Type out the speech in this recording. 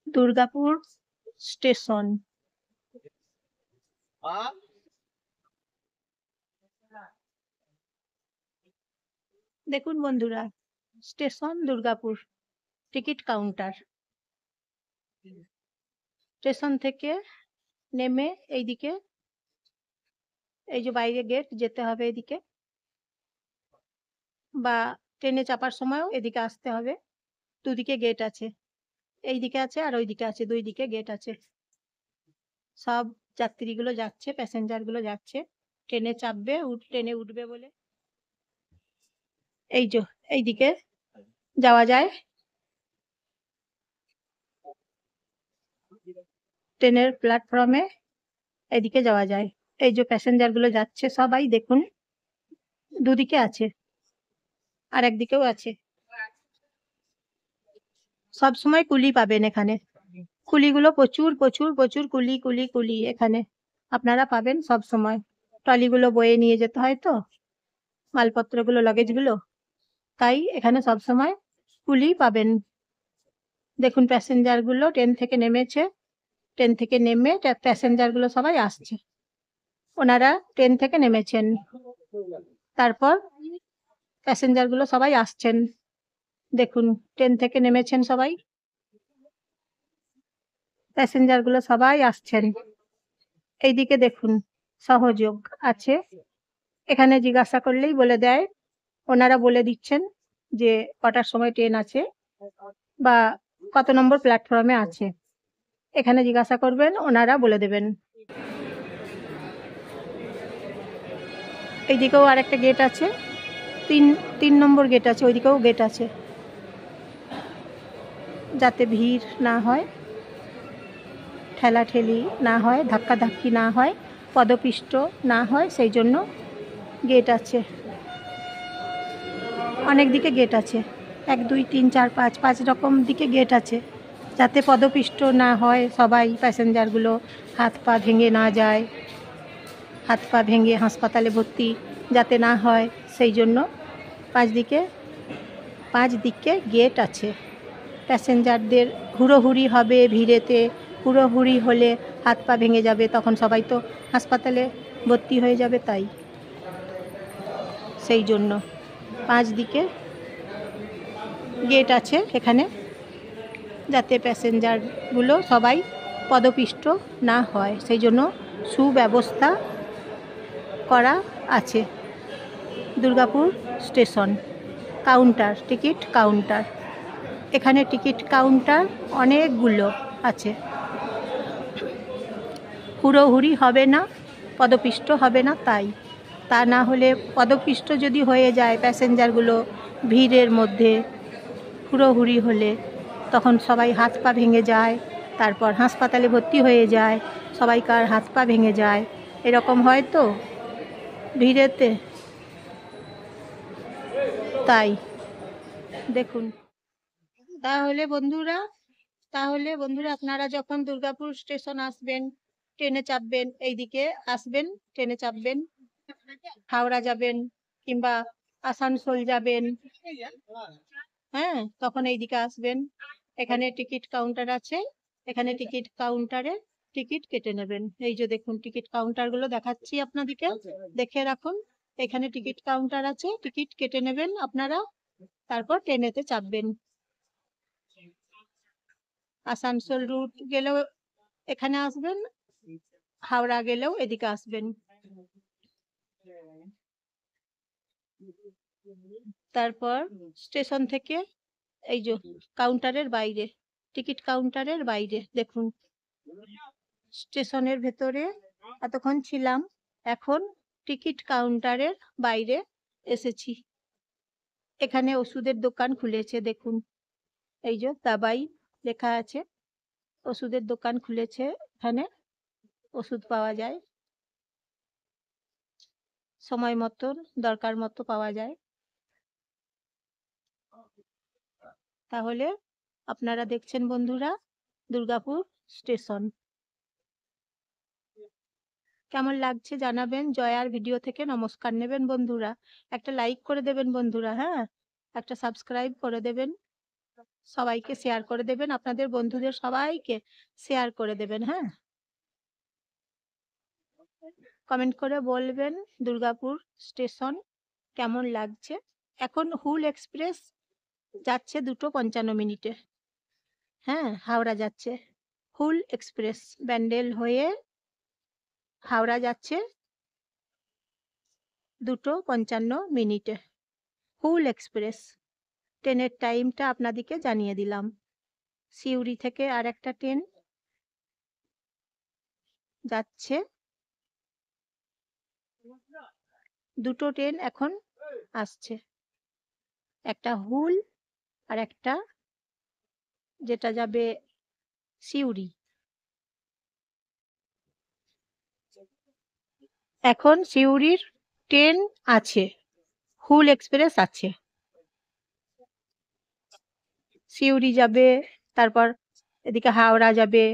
Durgapur station. দেখুন বন্ধুরা, station Durgapur, ticket counter. Station থেকে নেমে এইদিকে, এই যে বাইরে গেট, যেতে হবে এদিকে, বা ট্রেনে চাপার সময়ও এদিকে আসতে হবে। দুদিকে গেট আছে, এইদিকে আছে আর ওইদিকে আছে, দুই দিকে গেট আছে। সব যাত্রীগুলো যাচ্ছে, প্যাসেঞ্জার গুলো যাচ্ছে, ট্রেনে চাপবে, ট্রেনে উঠবে বলে। এই যে এইদিকে যাওয়া যায়, ট্রেনের প্ল্যাটফর্মে এদিকে যাওয়া যায়। এই যে প্যাসেঞ্জার গুলো যাচ্ছে সবাই দেখুন, দুদিকে আছে আর একদিকেও আছে। সব সময় কুলি পাবেন এখানে, কুলিগুলো প্রচুর প্রচুর প্রচুর কুলি কুলি কুলি এখানে আপনারা পাবেন সব সময়। ট্রলিগুলো বয়ে নিয়ে যেতে হয় তো মালপত্রগুলো, লাগেজগুলো, তাই এখানে সব সময় কুলি পাবেন। দেখুন প্যাসেঞ্জার গুলো ট্রেন থেকে নেমেছে, ট্রেন থেকে নেমে প্যাসেঞ্জার গুলো সবাই আসছে। ওনারা ট্রেন থেকে নেমেছেন, তারপর প্যাসেঞ্জার গুলো সবাই আসছেন। দেখুন ট্রেন থেকে নেমেছেন সবাই, প্যাসেঞ্জার গুলো সবাই আসছেন। এইদিকে দেখুন সহযোগ আছে, এখানে জিজ্ঞাসা করলেই বলে দেয়, ওনারা বলে দিচ্ছেন যে কটার সময় ট্রেন আছে বা কত নম্বর প্ল্যাটফর্মে আছে। এখানে জিজ্ঞাসা করবেন, ওনারা বলে দেবেন। এইদিকেও আর একটা গেট আছে, তিন নম্বর গেট আছে, ওইদিকেও গেট আছে, যাতে ভিড় না হয়, ঠেলাঠেলি না হয়, ধাক্কাধাক্কি না হয়, পদপিষ্ট না হয়, সেই জন্য গেট আছে। অনেক দিকে গেট আছে, 1 2 3 4 5 রকম দিকে গেট আছে, যাতে পদপিষ্ট না হয় সবাই, প্যাসেঞ্জারগুলো হাত পা ভেঙে না যায়, হাত পা ভেঙে হাসপাতালে ভর্তি যাতে না হয়, সেই জন্য 5 দিকে গেট আছে। প্যাসেঞ্জারদের হুড়োহুড়ি হবে, ভিড়েতে হুড়োহুড়ি হলে হাত পা ভেঙে যাবে, তখন সবাই তো হাসপাতালে ভর্তি হয়ে যাবে, তাই সেই জন্য 5 দিকে গেট আছে এখানে, যাতে প্যাসেঞ্জারগুলো সবাই পদপিষ্ট না হয়, সেই জন্য সুব্যবস্থা করা আছে। Durgapur station counter, ticket counter, এখানে টিকিট কাউন্টার অনেকগুলো আছে। হুড়োহুড়ি হবে না, পদপিষ্ট হবে না, তাই। তা না হলে পদপিষ্ট যদি হয়ে যায় প্যাসেঞ্জারগুলো ভিড়ের মধ্যে, হুড়োহুড়ি হলে তখন সবাই হাত পা ভেঙে যায়, তারপর হাসপাতালে ভর্তি হয়ে যায়, সবাইকার হাত পা ভেঙে যায়, এরকম হয় তো ভিড়েতে, তাই। দেখুন তাহলে বন্ধুরা আপনারা যখন দুর্গাপুর স্টেশন আসবেন, ট্রেনে চাপবেন, এইদিকে আসবেন, ট্রেনে চাপবেন, হাওড়া যাবেন কিংবা আসানসোল যাবেন, হ্যাঁ, তখন এইদিকে আসবেন, এখানে টিকিট কাউন্টার আছে, এখানে টিকিট কাউন্টারে টিকিট কেটে নেবেন। এই যে দেখুন টিকিট কাউন্টার গুলো দেখাচ্ছি আপনাদেরকে, দেখে রাখুন। এখানে টিকিট কাউন্টার আছে, টিকিট কেটে নেবেন আপনারা, তারপর ট্রেনেতে চাপবেন। আসানসোল রুট গেলেও এখানে আসবেন, হাওড়া গেলেও এদিকে আসবেন। তারপর স্টেশন থেকে এই যে কাউন্টারের বাইরে, টিকিট কাউন্টারের বাইরে দেখুন, স্টেশনের ভেতরে এতক্ষণ ছিলাম, এখন টিকিট কাউন্টারের বাইরে এসেছি। এখানে ওষুধের দোকান খুলেছে, দেখুন এই যে দাবাই লেখা আছে, ওষুধের দোকান খুলেছে, এখানে ওষুধ পাওয়া যায়, সময় মতন দরকার মতো পাওয়া যায়। তাহলে আপনারা দেখছেন বন্ধুরা দুর্গাপুর স্টেশন। কেমন লাগছে জানাবেন। জয়ার ভিডিও থেকে নমস্কার নেবেন বন্ধুরা, একটা লাইক করে দেবেন বন্ধুরা, হ্যাঁ। একটা সাবস্ক্রাইব করে দেবেন, সবাইকে শেয়ার করে দেবেন, আপনাদের বন্ধুদের সবাইকে শেয়ার করে দেবেন। হ্যাঁ, কমেন্ট করে বলবেন দুর্গাপুর স্টেশন কেমন লাগছে। এখন হুল এক্সপ্রেস যাচ্ছে 2:55 হ্যাঁ, হাওড়া যাচ্ছে হুল এক্সপ্রেস, ব্যান্ডেল হয়ে হাওড়া যাচ্ছে 2:55 হুল এক্সপ্রেস। ট্রেনের টাইমটা আপনাদেরকে জানিয়ে দিলাম। সিউড়ি থেকে আর একটা ট্রেন যাচ্ছে, দুটো ট্রেন এখন আসছে, একটা হুল আর একটা যেটা যাবে সিউড়ি। এখন সিউড়ির ট্রেন আছে, হুল এক্সপ্রেস আছে, সিউড়ি যাবে, তারপর এদিকে হাওড়া যাবে,